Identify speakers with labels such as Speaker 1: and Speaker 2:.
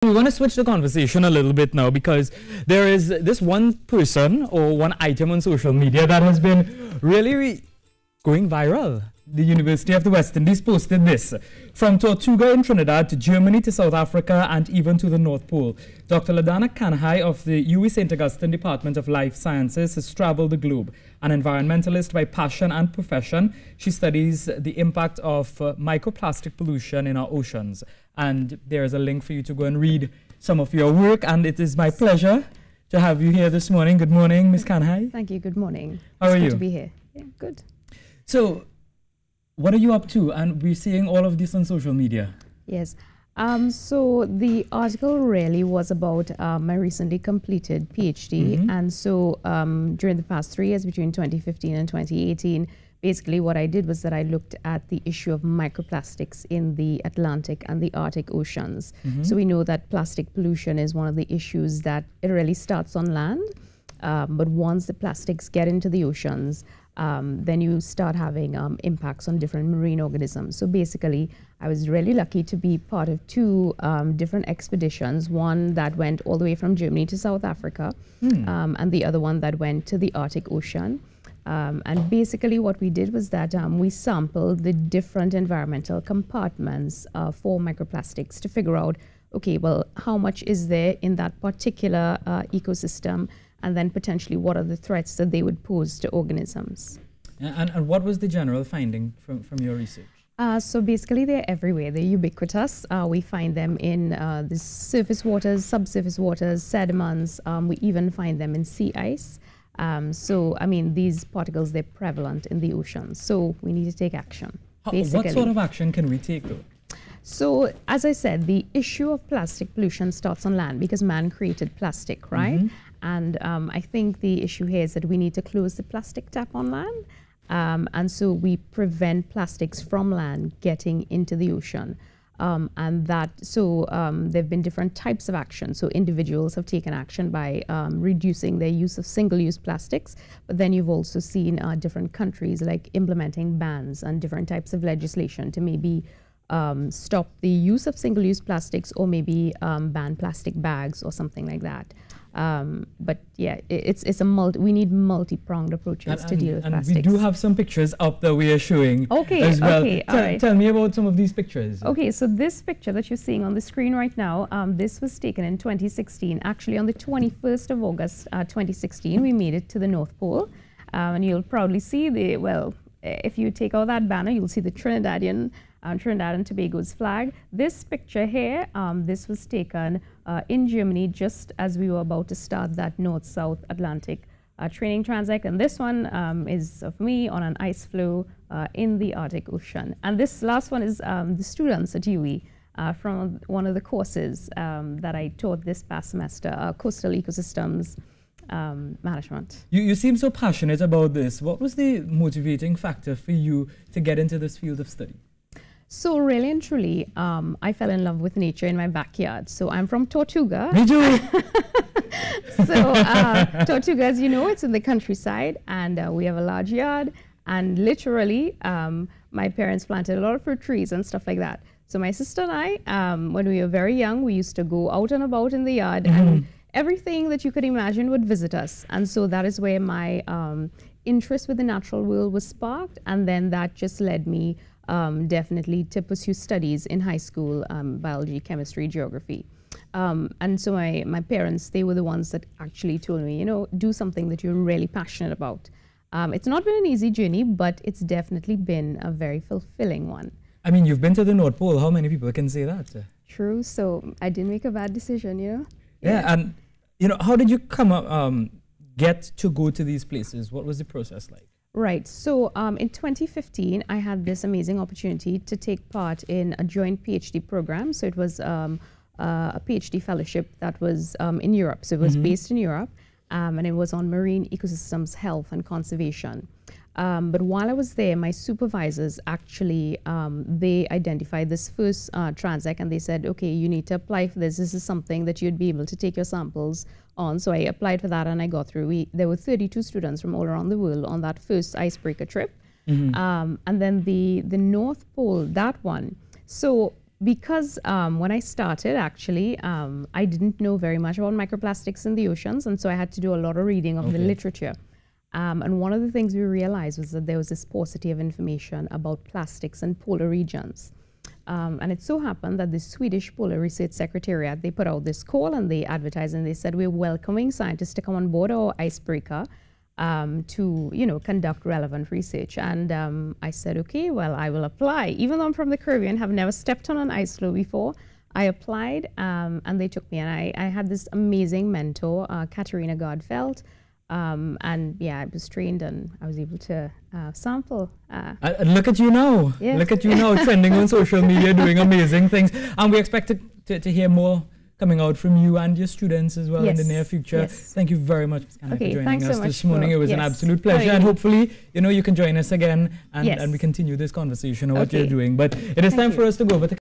Speaker 1: We want to switch the conversation a little bit now because there is this one person or one item on social media that has been really going viral. The University of the West Indies posted this. From Tortuga in Trinidad to Germany to South Africa and even to the North Pole. Dr. Daana Kanhai of the UWI St. Augustine Department of Life Sciences has traveled the globe. An environmentalist by passion and profession, she studies the impact of microplastic pollution in our oceans. And there is a link for you to go and read some of your work. And it is my pleasure to have you here this morning. Good morning, Ms. Kanhai.
Speaker 2: Thank you. Good morning.
Speaker 1: How are you?
Speaker 2: Good to be here. Yeah, good.
Speaker 1: So, what are you up to? And we're seeing all of this on social media.
Speaker 2: Yes. So the article really was about my recently completed PhD. And so during the past 3 years, between 2015 and 2018, basically what I did was that I looked at the issue of microplastics in the Atlantic and the Arctic oceans. So we know that plastic pollution is one of the issues that it really starts on land. But once the plastics get into the oceans, then you start having impacts on different marine organisms. So basically, I was really lucky to be part of 2 different expeditions, one that went all the way from Germany to South Africa, and the other one that went to the Arctic Ocean. And basically what we did was that we sampled the different environmental compartments for microplastics to figure out, okay, well, how much is there in that particular ecosystem? And then potentially what are the threats that they would pose to organisms.
Speaker 1: And what was the general finding from your research?
Speaker 2: So basically they're everywhere, they're ubiquitous. We find them in the surface waters, subsurface waters, sediments. We even find them in sea ice. So, I mean, these particles, they're prevalent in the oceans. So we need to take action, basically.
Speaker 1: What sort of action can we take though?
Speaker 2: So, as I said, the issue of plastic pollution starts on land because man created plastic, right? And I think the issue here is that we need to close the plastic tap on land. And so we prevent plastics from land getting into the ocean. And that, so there have been different types of action. So individuals have taken action by reducing their use of single-use plastics. But then you've also seen different countries like implementing bans and different types of legislation to maybe stop the use of single-use plastics or maybe ban plastic bags or something like that. But yeah, we need multi-pronged approaches to deal with plastics.
Speaker 1: And we do have some pictures up that we are showing as well.
Speaker 2: Okay, all right.
Speaker 1: Tell me about some of these pictures.
Speaker 2: Okay, so this picture that you're seeing on the screen right now, this was taken in 2016. Actually, on the 21st of August, 2016, we made it to the North Pole. And you'll proudly see if you take out that banner, you'll see the Trinidad and Tobago's flag. This picture here, this was taken in Germany just as we were about to start that North-South Atlantic training transect. And this one is of me on an ice floe in the Arctic Ocean. And this last one is the students at UWI from one of the courses that I taught this past semester, Coastal Ecosystems Management.
Speaker 1: You seem so passionate about this. What was the motivating factor for you to get into this field of study?
Speaker 2: So really and truly, I fell in love with nature in my backyard. So I'm from Tortuga.
Speaker 1: Me too.
Speaker 2: So Tortuga, as you know, it's in the countryside, and we have a large yard. And literally, my parents planted a lot of fruit trees and stuff like that. So my sister and I, when we were very young, we used to go out and about in the yard, and everything that you could imagine would visit us. And so that is where my interest with the natural world was sparked, and then that just led me definitely to pursue studies in high school, biology, chemistry, geography. And so my parents, they were the ones that actually told me, you know, do something that you're really passionate about. It's not been an easy journey, but it's definitely been a very fulfilling one.
Speaker 1: I mean, you've been to the North Pole. How many people can say that?
Speaker 2: True. So I didn't make a bad decision, you know?
Speaker 1: Yeah, and, you know, how did you come up, get to go to these places? What was the process like?
Speaker 2: Right. So in 2015, I had this amazing opportunity to take part in a joint PhD program. So it was a PhD fellowship that was in Europe. So it was based in Europe, and it was on marine ecosystems health and conservation. But while I was there, my supervisors actually, they identified this first transect, and they said, okay, you need to apply for this. This is something that you'd be able to take your samples on. So I applied for that and I got through. There were 32 students from all around the world on that first icebreaker trip. And then the North Pole, that one. So because when I started, actually, I didn't know very much about microplastics in the oceans, and so I had to do a lot of reading of the literature. And one of the things we realized was that there was this paucity of information about plastics in polar regions. And it so happened that the Swedish Polar Research Secretariat, they put out this call and they advertised and they said, we're welcoming scientists to come on board our icebreaker to, you know, conduct relevant research. And I said, okay, well, I will apply. Even though I'm from the Caribbean, have never stepped on an ice floe before, I applied and they took me. And I had this amazing mentor, Katerina Godfeld. And yeah, I was trained and I was able to sample.
Speaker 1: Look at you now. Yeah. Look at you now, trending on social media, doing amazing things. And we expect to hear more coming out from you and your students as well in the near future. Thank you very much, Ms. Kanhai, for joining us this morning. It was an absolute pleasure. And hopefully, you know, you can join us again and we continue this conversation on what you're doing. But it is time for us to go over to